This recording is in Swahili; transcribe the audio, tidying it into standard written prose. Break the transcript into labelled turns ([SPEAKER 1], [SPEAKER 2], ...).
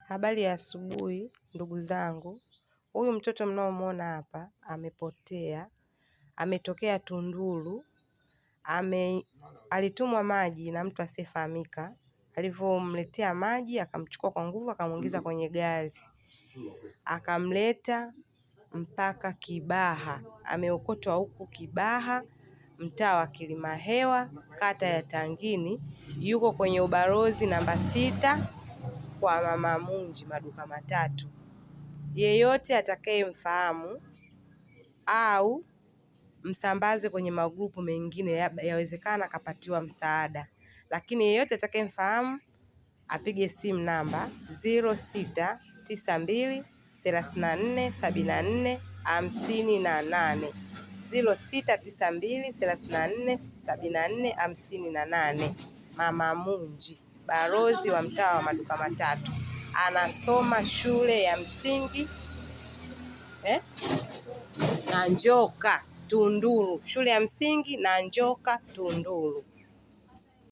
[SPEAKER 1] Habari ya asubuhi ndugu zangu. Huyu mtoto mnaomuona hapa amepotea, ametokea Tunduru. Alitumwa maji na mtu asiyefahamika. Alivyomletea maji akamchukua kwa nguvu, akamuingiza kwenye gari, akamleta mpaka Kibaha. Ameokotwa huku Kibaha, mtaa wa Kilimahewa, kata ya Tangini. Yuko kwenye ubalozi namba 6 kwa Mama Munji maduka matatu. Yeyote atakayemfahamu au msambaze kwenye magrupu mengine, yawezekana akapatiwa msaada. Lakini yeyote atakayemfahamu apige simu namba 0692347458, 0692347458. Mama Munji, balozi wa mtaa wa maduka matatu. Anasoma shule ya msingi Nanjoka Tunduru, shule ya msingi Nanjoka Tunduru.